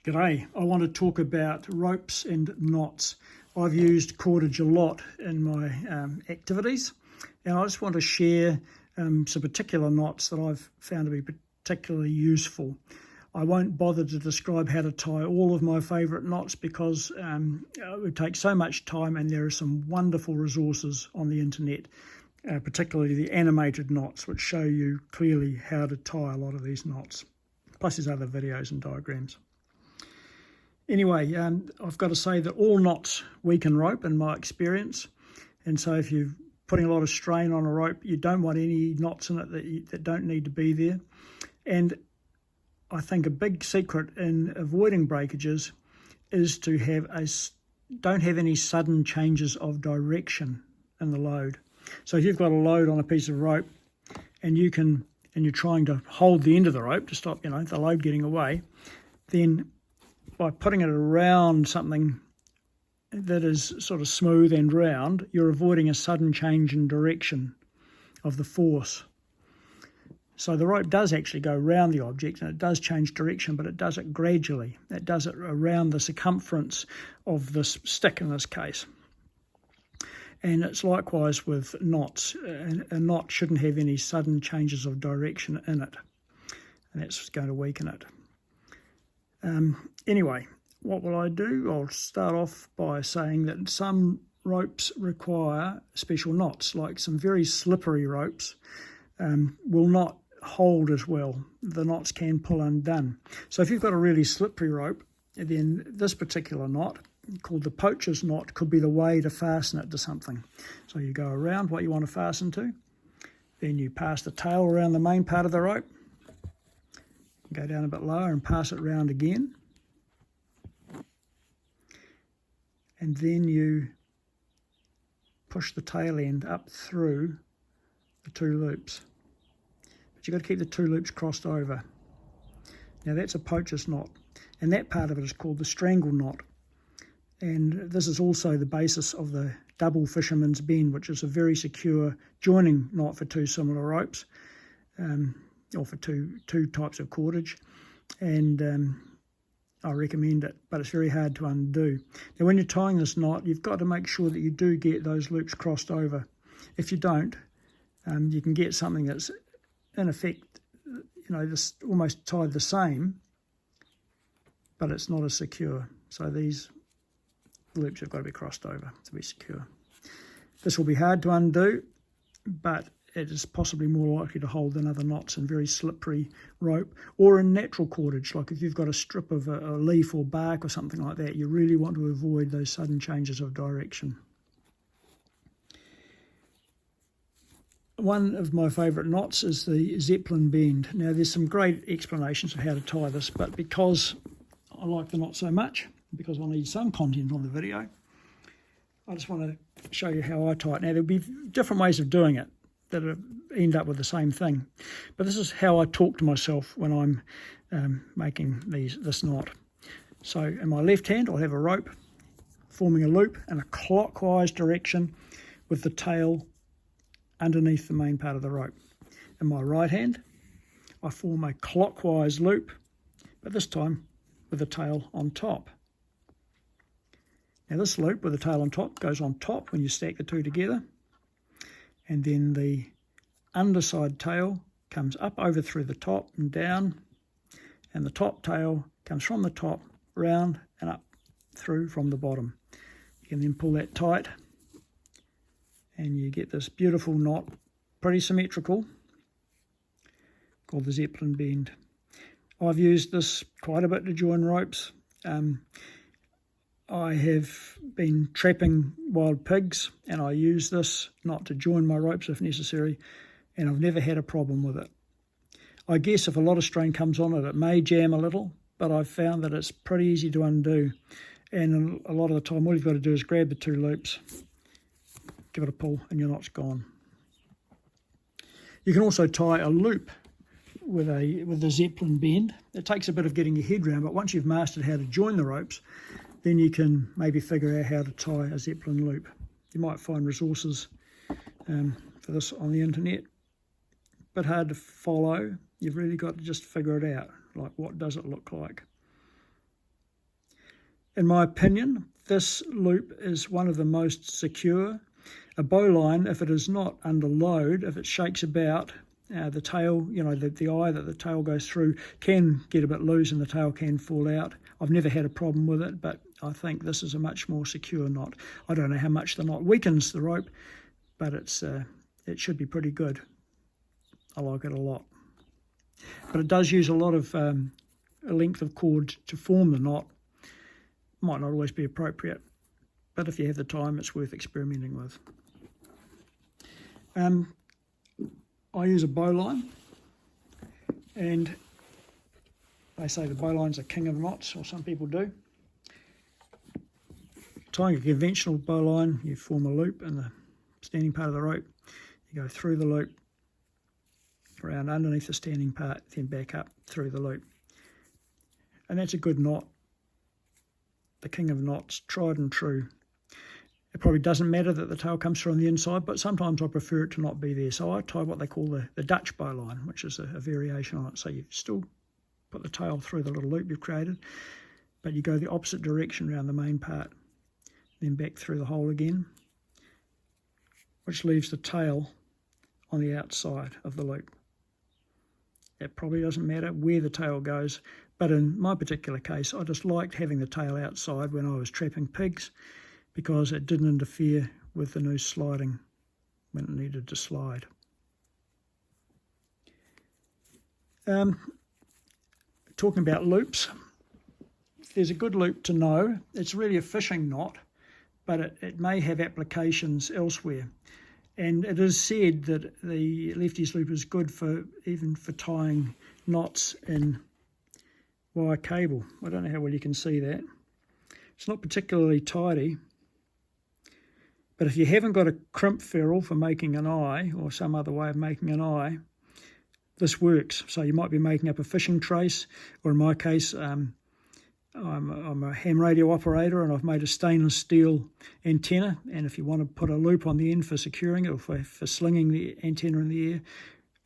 G'day, I want to talk about ropes and knots. I've used cordage a lot in my activities, and I just want to share some particular knots that I've found to be particularly useful. I won't bother to describe how to tie all of my favourite knots because it would take so much time, and there are some wonderful resources on the internet, particularly the animated knots, which show you clearly how to tie a lot of these knots. Plus there's other videos and diagrams. Anyway, I've got to say that all knots weaken rope in my experience, and so if you're putting a lot of strain on a rope, you don't want any knots in it that don't need to be there. And I think a big secret in avoiding breakages is to don't have any sudden changes of direction in the load. So if you've got a load on a piece of rope and you're trying to hold the end of the rope to stop, the load getting away, then by putting it around something that is sort of smooth and round, you're avoiding a sudden change in direction of the force. So the rope does actually go around the object and it does change direction, but it does it gradually. It does it around the circumference of this stick in this case. And it's likewise with knots. A knot shouldn't have any sudden changes of direction in it, and that's going to weaken it. Anyway, what will I do? I'll start off by saying that some ropes require special knots, like some very slippery ropes will not hold as well. The knots can pull undone. So if you've got a really slippery rope, then this particular knot, called the Poachers knot, could be the way to fasten it to something. So you go around what you want to fasten to, then you pass the tail around the main part of the rope, go down a bit lower and pass it round again, and then you push the tail end up through the two loops. But you've got to keep the two loops crossed over. Now that's a Poachers knot, and that part of it is called the Strangle knot. And this is also the basis of the double fisherman's bend, which is a very secure joining knot for two similar ropes, or for two types of cordage, and I recommend it, but it's very hard to undo. Now when you're tying this knot, you've got to make sure that you do get those loops crossed over. If you don't, you can get something that's in effect, this almost tied the same, but it's not as secure. So these loops have got to be crossed over to be secure. This will be hard to undo, but it is possibly more likely to hold than other knots in very slippery rope or in natural cordage. Like if you've got a strip of a leaf or bark or something like that, you really want to avoid those sudden changes of direction. One of my favourite knots is the Zeppelin Bend. Now there's some great explanations of how to tie this, but because I like the knot so much, because I need some content on the video, I just want to show you how I tie it. Now there'll be different ways of doing it that end up with the same thing, but this is how I talk to myself when I'm making this knot. So in my left hand I'll have a rope forming a loop in a clockwise direction with the tail underneath the main part of the rope. In my right hand I form a clockwise loop, but this time with the tail on top. Now this loop with the tail on top goes on top when you stack the two together, and then the underside tail comes up over through the top and down, and the top tail comes from the top round and up through from the bottom. You can then pull that tight and you get this beautiful knot, pretty symmetrical, called the Zeppelin Bend. I've used this quite a bit to join ropes. I have been trapping wild pigs, and I use this knot to join my ropes if necessary, and I've never had a problem with it. I guess if a lot of strain comes on it, it may jam a little, but I've found that it's pretty easy to undo, and a lot of the time all you've got to do is grab the two loops, give it a pull, and your knot's gone. You can also tie a loop with the Zeppelin Bend. It takes a bit of getting your head around, but once you've mastered how to join the ropes, then you can maybe figure out how to tie a Zeppelin loop. You might find resources for this on the internet. Bit hard to follow. You've really got to just figure it out, like what does it look like. In my opinion, this loop is one of the most secure. A bowline, if it is not under load, if it shakes about, the tail, you know, the eye that the tail goes through can get a bit loose and the tail can fall out. I've never had a problem with it, but I think this is a much more secure knot. I don't know how much the knot weakens the rope, but it should be pretty good. I like it a lot. But it does use a lot of a length of cord to form the knot. Might not always be appropriate, but if you have the time, it's worth experimenting with. I use a bowline, and they say the bowline's a king of knots, or some people do. Tying a conventional bowline, you form a loop in the standing part of the rope, you go through the loop, around underneath the standing part, then back up through the loop. And that's a good knot. The king of knots, tried and true. It probably doesn't matter that the tail comes through on the inside, but sometimes I prefer it to not be there. So I tie what they call the Dutch bowline, which is a variation on it. So you still put the tail through the little loop you've created, but you go the opposite direction around the main part, then back through the hole again, which leaves the tail on the outside of the loop. It probably doesn't matter where the tail goes, but in my particular case, I just liked having the tail outside when I was trapping pigs, because it didn't interfere with the noose sliding when it needed to slide. Talking about loops, there's a good loop to know. It's really a fishing knot, but it may have applications elsewhere. And it is said that the Lefty's loop is good even for tying knots in wire cable. I don't know how well you can see that. It's not particularly tidy, but if you haven't got a crimp ferrule for making an eye, or some other way of making an eye, this works. So you might be making up a fishing trace, or in my case, I'm a ham radio operator and I've made a stainless steel antenna, and if you want to put a loop on the end for securing it, or for slinging the antenna in the air,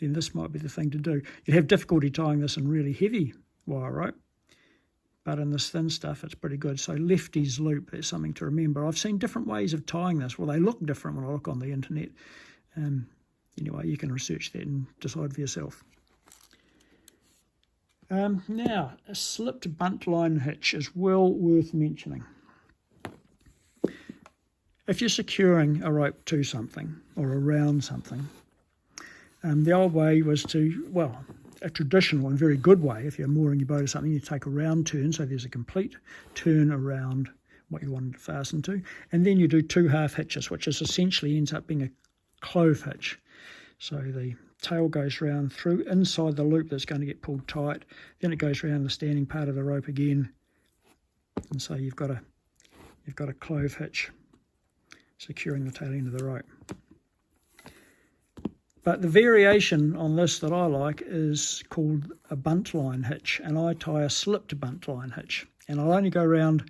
then this might be the thing to do. You'd have difficulty tying this in really heavy wire rope, but in this thin stuff it's pretty good. So Lefty's loop, there's something to remember. I've seen different ways of tying this. Well, they look different when I look on the internet. Anyway, you can research that and decide for yourself. Now, a slipped buntline hitch is well worth mentioning. If you're securing a rope to something or around something, the old way was to, well, a traditional and very good way, if you're mooring your boat or something, you take a round turn, so there's a complete turn around what you wanted to fasten to, and then you do 2 half hitches, which is essentially ends up being a clove hitch. So the tail goes round through inside the loop that's going to get pulled tight, then it goes around the standing part of the rope again, and so you've got a clove hitch securing the tail end of the rope. But the variation on this that I like is called a buntline hitch, and I tie a slipped buntline hitch, and I'll only go around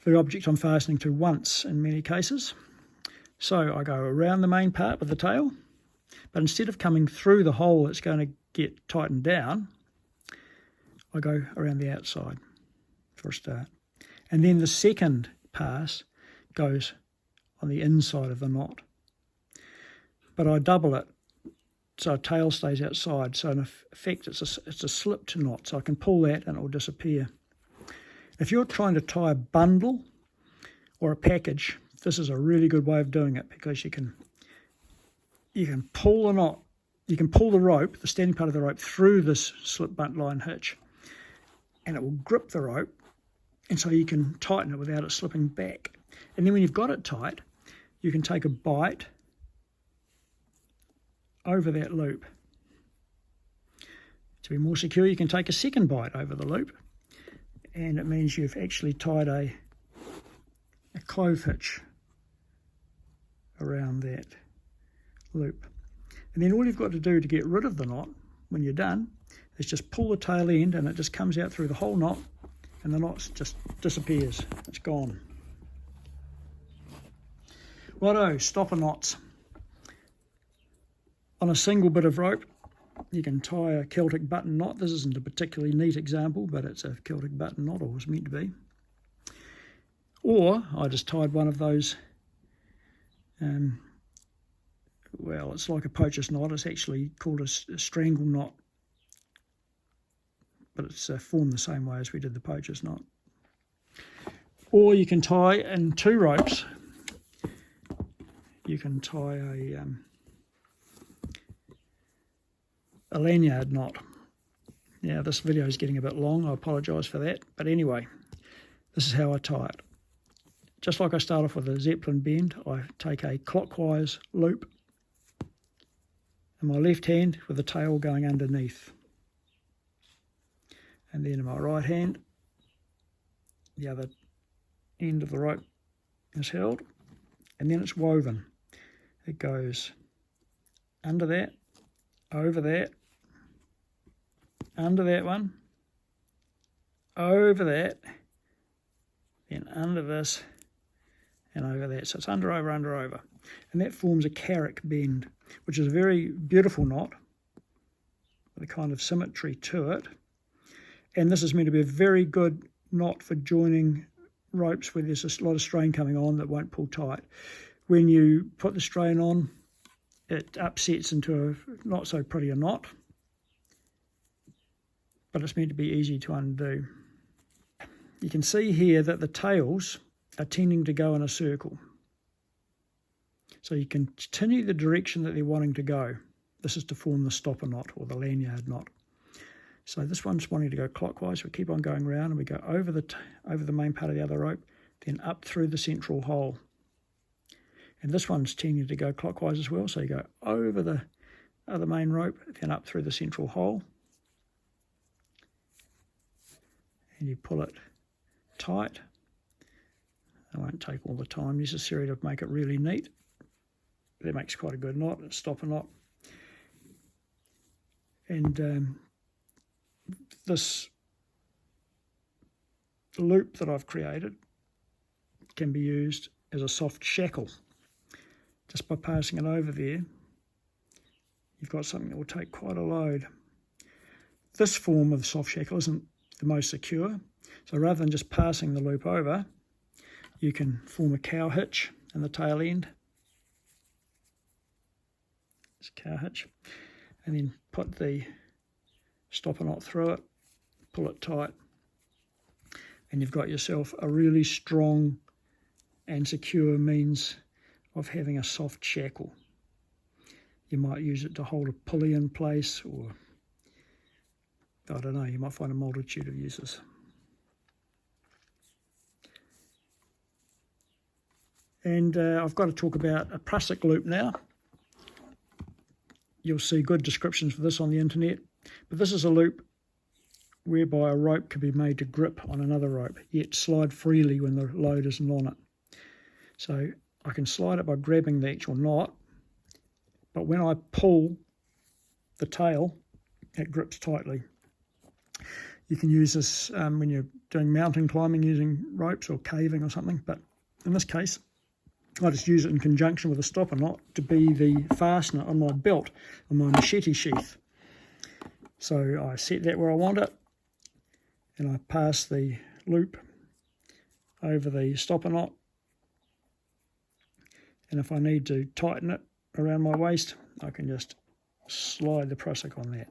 the object I'm fastening to once in many cases. So I go around the main part with the tail, but instead of coming through the hole that's going to get tightened down, I go around the outside for a start. And then the second pass goes on the inside of the knot. But I double it so a tail stays outside. So in effect it's a slipped knot, so I can pull that and it will disappear. If you're trying to tie a bundle or a package, this is a really good way of doing it, because you can pull the knot, you can pull the rope, the standing part of the rope, through this slip buntline hitch, and it will grip the rope, and so you can tighten it without it slipping back. And then when you've got it tight, you can take a bite over that loop. To be more secure, you can take a second bite over the loop, and it means you've actually tied a clove hitch around that loop. And then all you've got to do to get rid of the knot when you're done is just pull the tail end, and it just comes out through the whole knot, and the knot just disappears. It's gone. Righto, stopper knots. On a single bit of rope, you can tie a Celtic button knot. This isn't a particularly neat example, but it's a Celtic button knot, or was meant to be. Or I just tied one of those, well, it's like a Poachers knot. It's actually called a Strangle knot, but it's formed the same way as we did the Poachers knot. Or you can tie in 2 ropes. You can tie a lanyard knot. Now this video is getting a bit long, I apologise for that, but anyway, this is how I tie it. Just like I start off with a Zeppelin Bend, I take a clockwise loop in my left hand with the tail going underneath. And then in my right hand, the other end of the rope is held, and then it's woven. It goes under that, over that, under that one, over that, then under this, and over that. So it's under, over, under, over. And that forms a carrick bend, which is a very beautiful knot with a kind of symmetry to it. And this is meant to be a very good knot for joining ropes where there's a lot of strain coming on that won't pull tight. When you put the strain on, it upsets into a not so pretty a knot, but it's meant to be easy to undo. You can see here that the tails are tending to go in a circle. So you can continue the direction that they're wanting to go. This is to form the stopper knot or the lanyard knot. So this one's wanting to go clockwise. We keep on going around and we go over the main part of the other rope, then up through the central hole. And this one's tending to go clockwise as well. So you go over the other main rope, then up through the central hole. And you pull it tight. It won't take all the time necessary to make it really neat. That makes quite a good knot, a stopper knot. And this loop that I've created can be used as a soft shackle. Just by passing it over there, you've got something that will take quite a load. This form of soft shackle isn't the most secure, so rather than just passing the loop over, you can form a cow hitch in the tail end. It's a cow hitch, and then put the stopper knot through it, pull it tight, and you've got yourself a really strong and secure means of having a soft shackle. You might use it to hold a pulley in place, or I don't know, you might find a multitude of uses. And I've got to talk about a prusik loop now. You'll see good descriptions for this on the internet, but this is a loop whereby a rope can be made to grip on another rope, yet slide freely when the load isn't on it. So I can slide it by grabbing the actual knot, but when I pull the tail, it grips tightly. You can use this when you're doing mountain climbing using ropes or caving or something, but in this case, I just use it in conjunction with a stopper knot to be the fastener on my belt, on my machete sheath. So I set that where I want it, and I pass the loop over the stopper knot. And if I need to tighten it around my waist, I can just slide the prusik on that.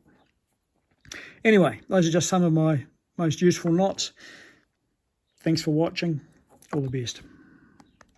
Anyway, those are just some of my most useful knots. Thanks for watching. All the best.